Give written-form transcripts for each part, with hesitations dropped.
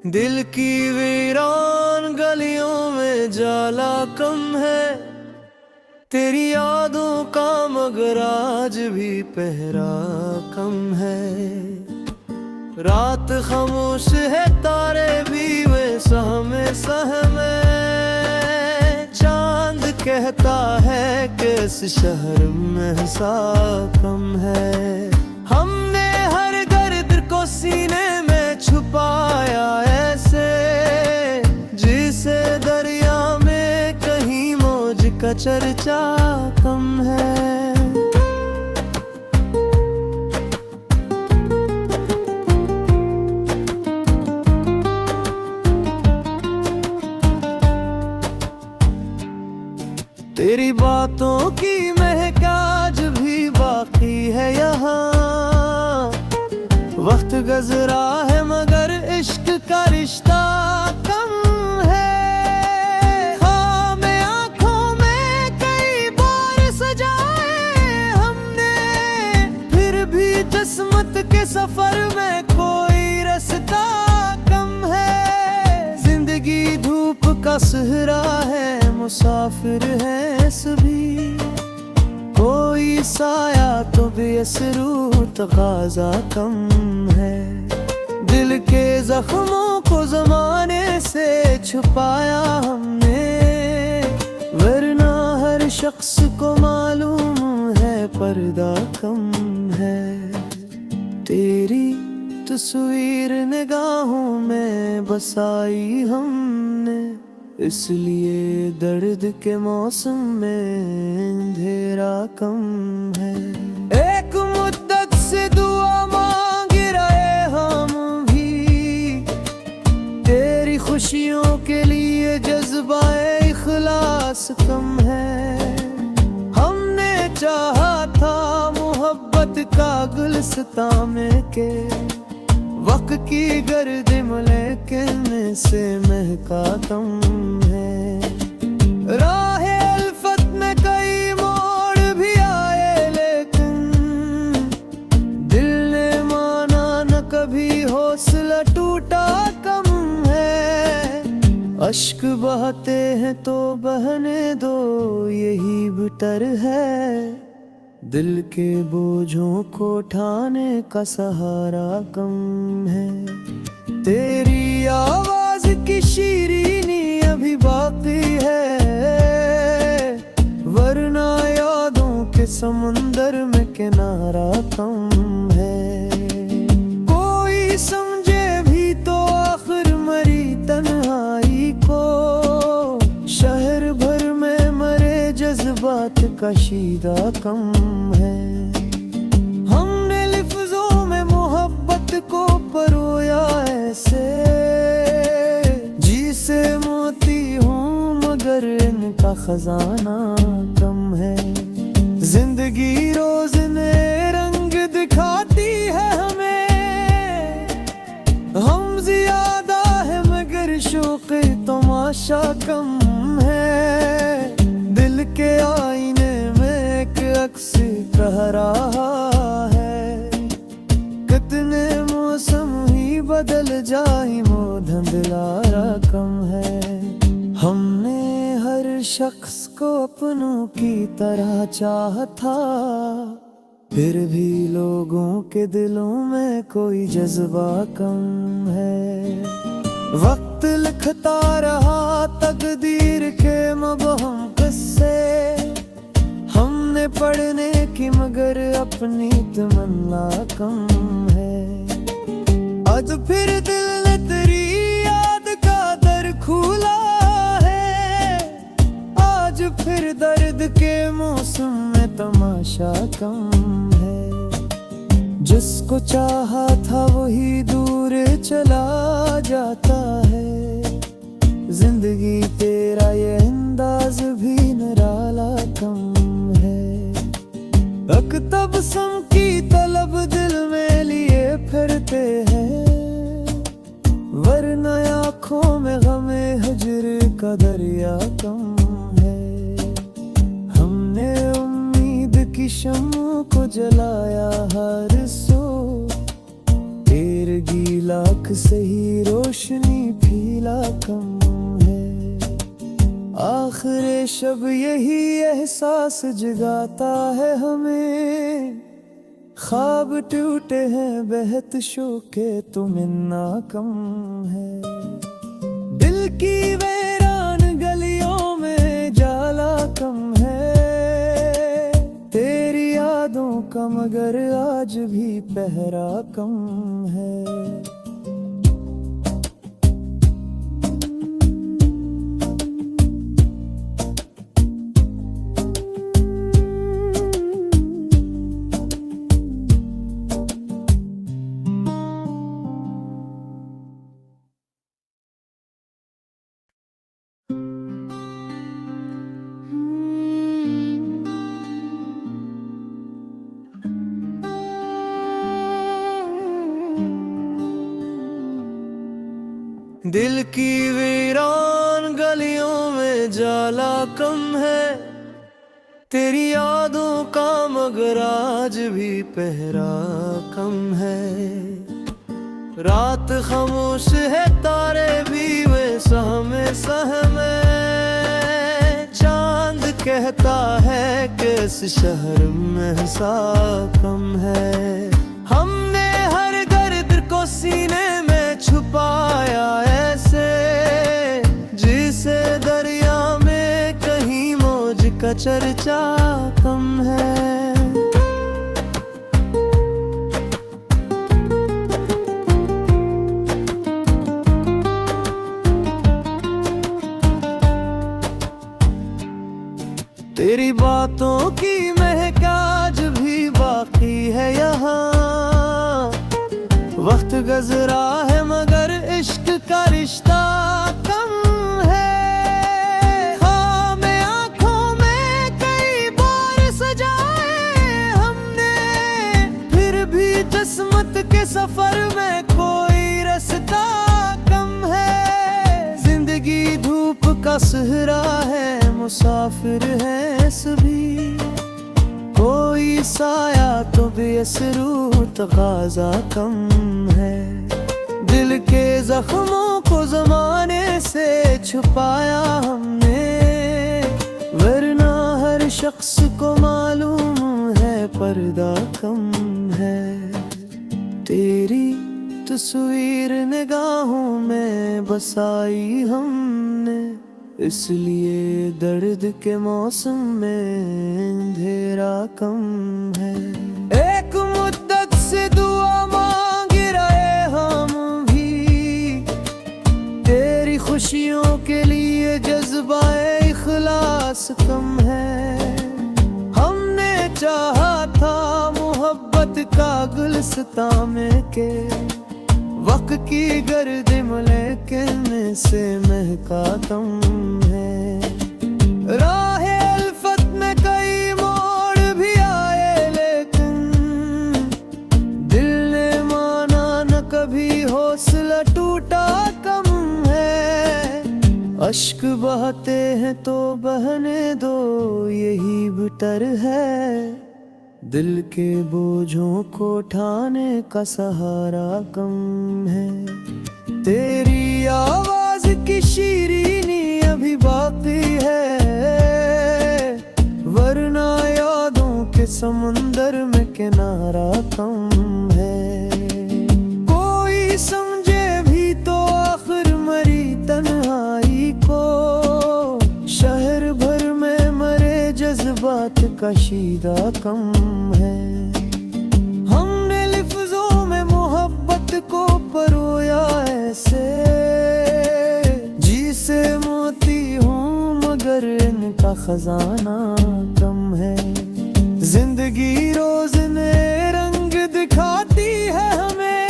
दिल की वीरान गलियों में जाला कम है, तेरी यादों का मगर आज भी पहरा कम है। रात खामोश है, तारे भी वे सहमे सहमे, चांद कहता है कि इस शहर में सा कम है। हमने हर दर्द को सीने में छुपाया ऐसे, जिसे दरिया में कहीं मौज का चर्चा कम है। तेरी बातों की महक आज भी बाकी है यहाँ, वक्त गुज़रा है मगर इश्क का रिश्ता कम है। ख़ाम आँखों में कई बार सजाए हमने, फिर भी किस्मत के सफर में कोई रास्ता कम है। जिंदगी धूप का सहरा है, मुसाफिर है सभी, कोई साया तो बेअसरू तकाज़ा कम है। दिल के जख्मों को ज़माने से छुपाया हमने, वरना हर शख्स को मालूम है पर्दा कम है। तेरी तस्वीर निगाहों में बसाई हमने, इसलिए दर्द के मौसम में अंधेरा कम है। एक मुद्दत से दुआ मांग रहे हम भी, तेरी खुशियों के लिए जज्बा-ए इखलास कम है। हमने चाहा था मोहब्बत का गुलस्तां में के, वक्त की गर्द लेकिन से महका कम है। राहे अल्फत में कई मोड़ भी आए, लेकिन दिल ने माना न कभी, हौसला टूटा कम है। अश्क बहते हैं तो बहने दो, यही बेटर है। दिल के बोझों को उठाने का सहारा कम है। तेरी आवाज की शीरीनी अभी बाकी है, वरना यादों के समंदर में किनारा कम है। कोई समझे भी तो आखिर मरी तन्हाई को, शहर भर में मरे जज्बात का शीदा कम है। हमने लिफ्जों में मोहब्बत को परोया ऐसे, जिसे मोती हूँ मगर इनका खजाना कम है। जिंदगी रोज नए रंग दिखाती है हमें, हम ज्यादा है मगर शौक तमाशा कम है। दिल के आईने में एक अक्स कह रहा है, कितने मौसम ही बदल जाए वो धुंधलारा कम है। हमने हर शख्स को अपनों की तरह चाहा था, फिर भी लोगों के दिलों में कोई जज्बा कम है। वक्त लिखता रहा तकदीर के मबहम किस्से, हमने पढ़ने की मगर अपनी तमन्ना कम है। आज फिर दिल ने तेरी याद का दर खोला है, आज फिर दर्द के मौसम में तमाशा कम है। जिसको चाहा था वही दूर चला जाता है, जिंदगी तेरा ये अंदाज भी निराला कम है। अकतब सम की तलब दिल में लिए फिरते हैं, वरना आँखों में गमे हिज्र का दरिया कम है। हमने उम्मीद की शम्मों को जलाया हर सो, तेरे लाख से ही रोशनी कम है। आखिर शब यही एहसास जगाता है हमें, ख्वाब टूटे हैं बेहद शोके तो मिलना कम है। दिल की वीरान गलियों में जाला कम है, तेरी यादों का मगर आज भी पहरा कम है। दिल की वीरान गलियों में जाला कम है, तेरी यादों का मगर आज भी पहरा कम है। रात खामोश है तारे भी वे सहमे सहमे, चांद कहता है कि इस शहर में हिसाब कम है। हमने हर दर्द को सीने में छुपाया ऐसे, जिसे दरिया में कहीं मौज का चर्चा कम है। तेरी बातों की महक आज भी बाकी है यहाँ, वक्त गुज़रा है मगर इश्क का रिश्ता कम है। हाँ मैं आँखों में कई बार सजाए हमने, फिर भी किस्मत के सफर में कोई रास्ता कम है। जिंदगी धूप का सहरा है, मुसाफिर है सभी, कोई साया तो बेअसरू तकाज़ा कम है। दिल के जख्मों को ज़माने से छुपाया हमने, वरना हर शख्स को मालूम है पर्दा कम है। तेरी तस्वीर निगाहों में बसाई हमने, इसलिए दर्द के मौसम में अंधेरा कम है। एक मुद्दत से दुआ मांग रहे हम भी, तेरी खुशियों के लिए जज्बा-ए इखलास कम है। हमने चाहा था मोहब्बत का गुलस्तां में के, वक्त की गर्द लेकिन से महका कम है। राहे अल्फत में कई मोड़ भी आए, लेकिन दिल ने माना न कभी, हौसला टूटा कम है। अश्क बहते हैं तो बहने दो, यही बेटर है। दिल के बोझों को उठाने का सहारा कम है। तेरी आवाज की शीरीनी अभी बाकी है, वरना यादों के समंदर में किनारा कम है। कोई समझे भी तो आखिर मरी तन्हाई को, शहर भर में मरे जज्बात का शीदा कम है। हमने लिफ्जों में मोहब्बत को परोया ऐसे, जिसे मोती हूँ मगर इनका खजाना कम है। जिंदगी रोज नए रंग दिखाती है हमें,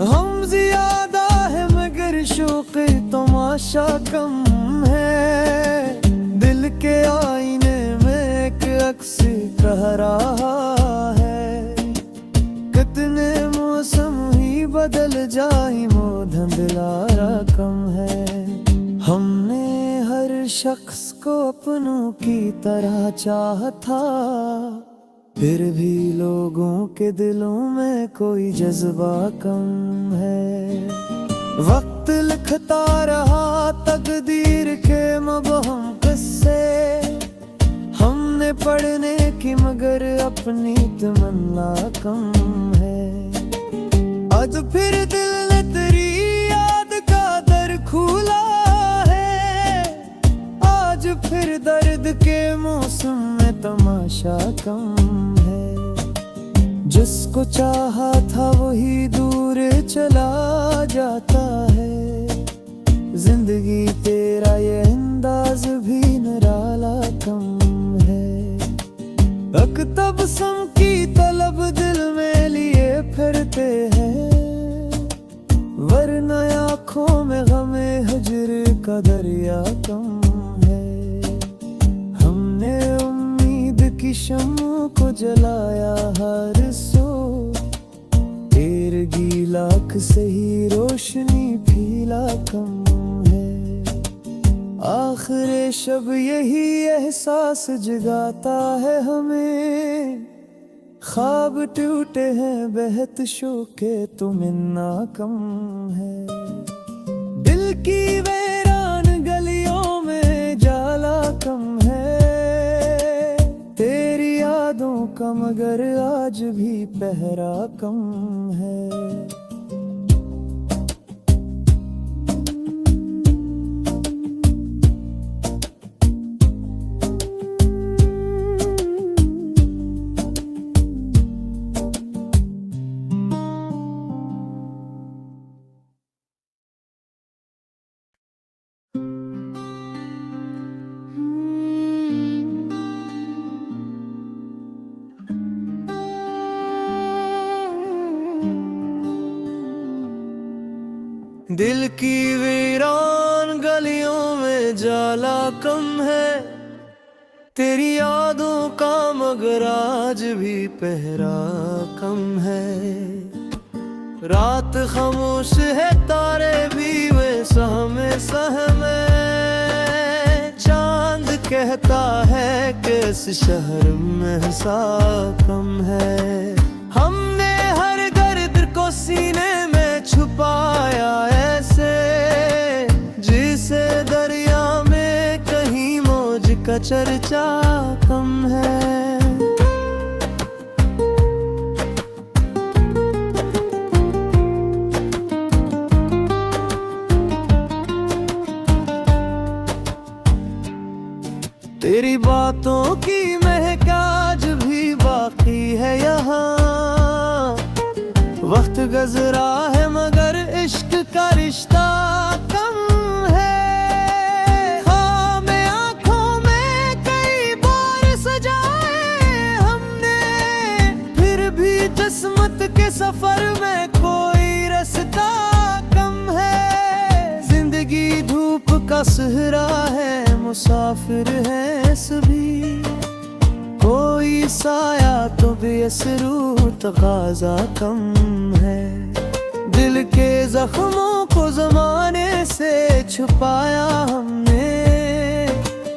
हम ज्यादा है मगर शौक तमाशा कम है। दिल के आईने में एक अक्स कह रहा है, कितने मौसम ही बदल जाए वो धुंधलारा कम है। हमने हर शख्स को अपनों की तरह चाहा था, फिर भी लोगों के दिलों में कोई जज्बा कम है। वक्त लिखता रहा तकदीर के मबहम किस्से, हमने पढ़ने की मगर अपनी तमन्ना कम है। आज फिर दिल ने तेरी याद का दर खोला है, आज फिर दर्द के मौसम में तमाशा कम है। जिसको चाहा था वही दूर चला जाता है, जिंदगी तेरा ये अंदाज भी निराला कम है। तब सम की तलब दिल में लिए फिरते हैं, वरना आँखों में गमे हिज्र का दरिया कम है। हमने उम्मीद की शम्म को जलाया हर सो, तेरगी लाख से ही रोशनी फीला कम है। आखिर शब यही एहसास जगाता है हमें, ख्वाब टूटे हैं बेहद शोके तुम इन्ना कम है। दिल की वीरान गलियों में जाला कम है, तेरी यादों का मगर आज भी पहरा कम है। दिल की वीरान गलियों में जाला कम है, तेरी यादों का मगर आज भी पहरा कम है। रात खामोश है तारे भी वे सहमे सहमे, चांद कहता है कि इस शहर में हिसाब कम है। हमने हर गर्द को सीने में छुपाया ऐसे, जिसे दरिया में कहीं मौज का चर्चा कम है। तेरी बातों की महक आज भी बाकी है यहाँ, वक्त गुज़रा है मगर इश्क का रिश्ता कम है। खामे आँखों में कई बार सजाए हमने, फिर भी किस्मत के सफर में कोई रास्ता कम है। जिंदगी धूप का सहरा है, मुसाफिर है सभी, कोई साया तो बेअसरू तकाज़ा कम है। दिल के जख्मों को जमाने से छुपाया हमने,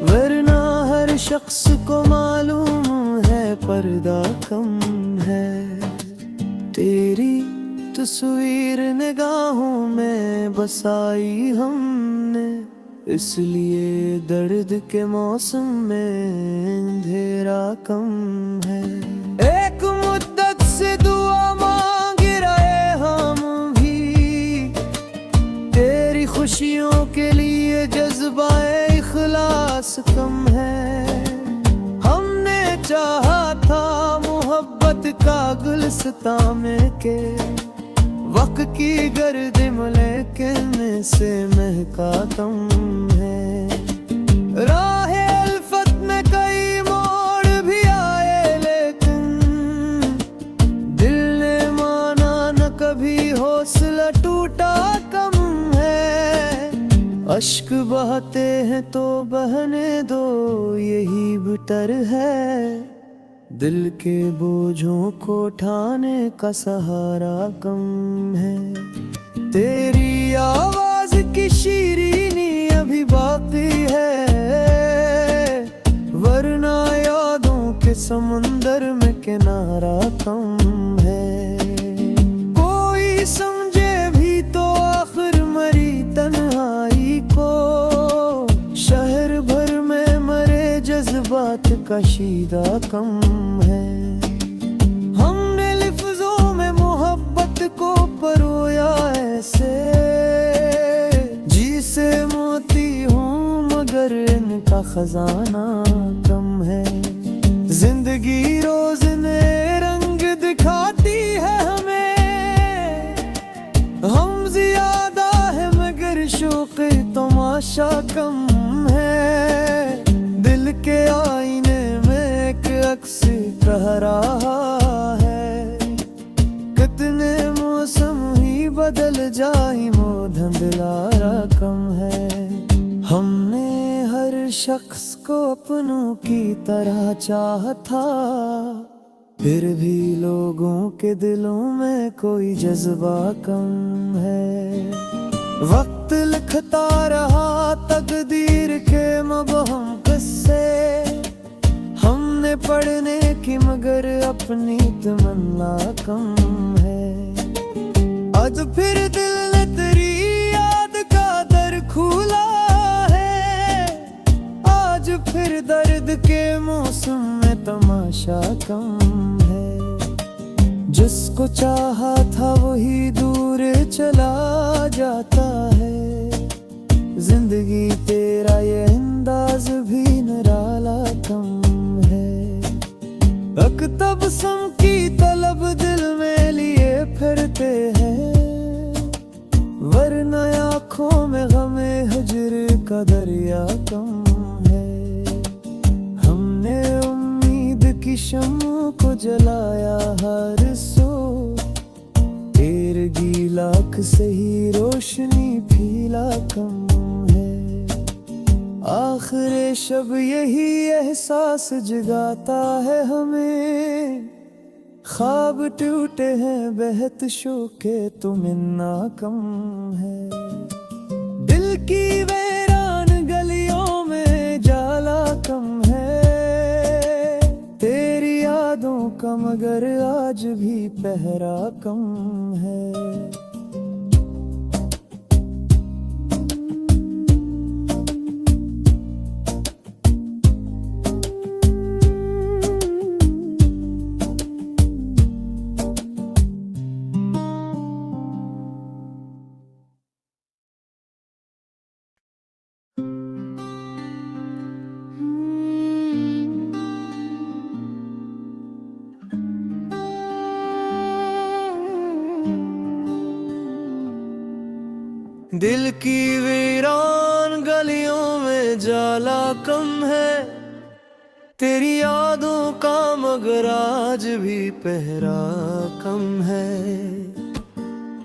वरना हर शख्स को मालूम है पर्दा कम है। तेरी तस्वीर निगाहों में बसाई हमने, इसलिए दर्द के मौसम में अंधेरा कम है। एक मुद्दत से दुआ मांग रहे हम भी, तेरी खुशियों के लिए जज्बा-ए इखलास कम है। हमने चाहा था मोहब्बत का गुलस्तां में के, वक्त की गर्द लेकिन से महका कम है। राहे अल्फत में कई मोड़ भी आए, लेकिन दिल ने माना न कभी, हौसला टूटा कम है। अश्क बहते हैं तो बहने दो, यही बेहतर है। दिल के बोझों को उठाने का सहारा कम है। तेरी आवाज की शीरीनी अभी बाकी है, वरना यादों के समंदर में किनारा कम है। कोई समझे भी तो आखिर कशीदा कम है। हमने लिफ्जों में मोहब्बत को परोया ऐसे, जिसे मोती हूँ मगर इनका खजाना कम है। जिंदगी रोज नए रंग दिखाती है हमें, हम ज्यादा है मगर शौक तमाशा कम है। दिल के आईने में एक अक्स कह रहा है, कितने मौसम ही बदल जाए वो धुंधलारा कम है। हमने हर शख्स को अपनों की तरह चाहा था, फिर भी लोगों के दिलों में कोई जज्बा कम है। वक्त लिखता रहा तकदीर के मबहम किस्से, हमने पढ़ने की मगर अपनी तमन्ना कम है। आज फिर दिल ने तेरी याद का दर खोला है, आज फिर दर्द के मौसम में तमाशा कम है। जिसको चाहा था वही दूर चला जाता है, जिंदगी तेरा ये अंदाज भी निराला कम है। अकतब सम की तलब दिल में लिए फिरते हैं, वरना आँखों में गमे हिज्र का दरिया कम है। हमने उम्मीद की शम्मों को जलाया हर सो, तेरगी लाख से ही रोशनी फीला कम है। आखिर शब यही एहसास जगाता है हमें, ख्वाब टूटे हैं बेहद शोके तुम इन्ना कम है। दिल की वीरान गलियों में जाला कम है, तेरी यादों का मगर आज भी पहरा कम है। दिल की वीरान गलियों में जाला कम है, तेरी यादों का मगर आज भी पहरा कम है।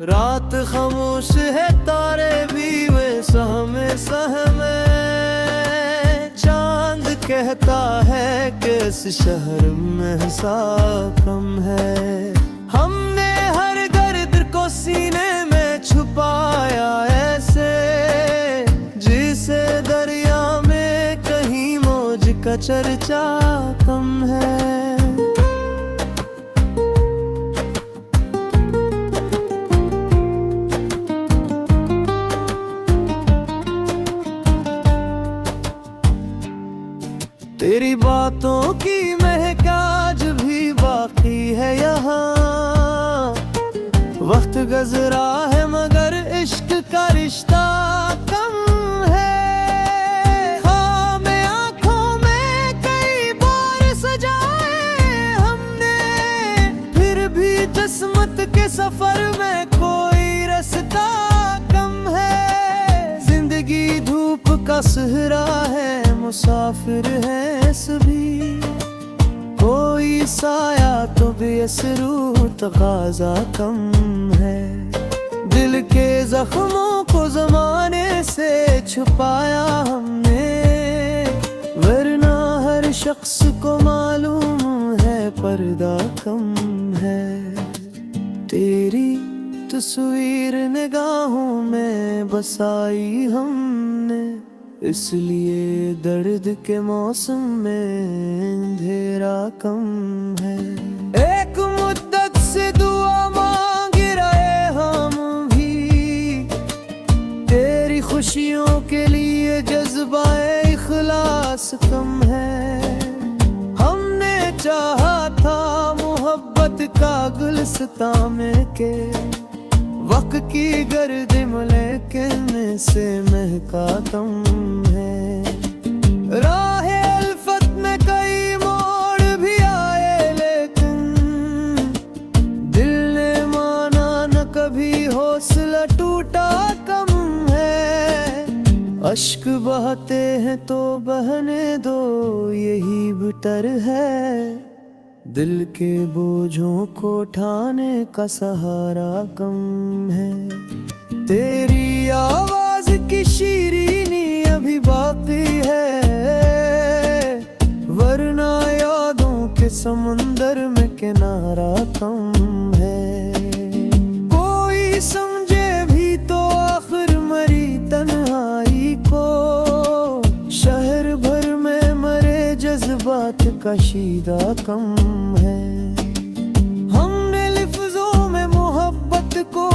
रात खामोश है तारे भी वे सहमे सहमे, चांद कहता है कि इस शहर में हिसाब कम है। हमने हर दर्द को सीने में छुपाया ऐसे, जिसे दरिया में कहीं मौज का चर्चा कम है। तेरी बातों की महक आज भी बाकी है यहाँ, वक्त गुज़रा है मगर इश्क का रिश्ता कम है। ख्वाब आँखों में कई बार सजाए हमने, फिर भी किस्मत के सफर में कोई रास्ता कम है। जिंदगी धूप का सहरा है, मुसाफिर है सभी, कोई साया तो बेअसरू तकाज़ा कम है। दिल के जख्मों को जमाने से छुपाया हमने, वरना हर शख्स को मालूम है पर्दा कम है। तेरी तस्वीर निगाहों में बसाई हमने, इसलिए दर्द के मौसम में अंधेरा कम है। एक मुद्दत से दुआ मांग रहे हम भी, तेरी खुशियों के लिए जज्बा इखलास कम है। चाहा था मोहब्बत का गुलस्तां में के वक्त की गर्द लेकिन से महका कम है। राहे अल्फत में कई मोड़ भी आए लेकिन दिल ने माना न कभी, हौसला टूटा कम है। अश्क बहते हैं तो बहने दो, यही बेटर है। दिल के बोझों को उठाने का सहारा कम है। तेरी आवाज की शीरीनी अभी बाकी है, वरना यादों के समंदर में किनारा कम है। कोई समझे भी तो आखिर मरी तन्हाई को, शहर भर में मरे जज्बात का शीदा कम है। हमने लिफ्जों में मोहब्बत को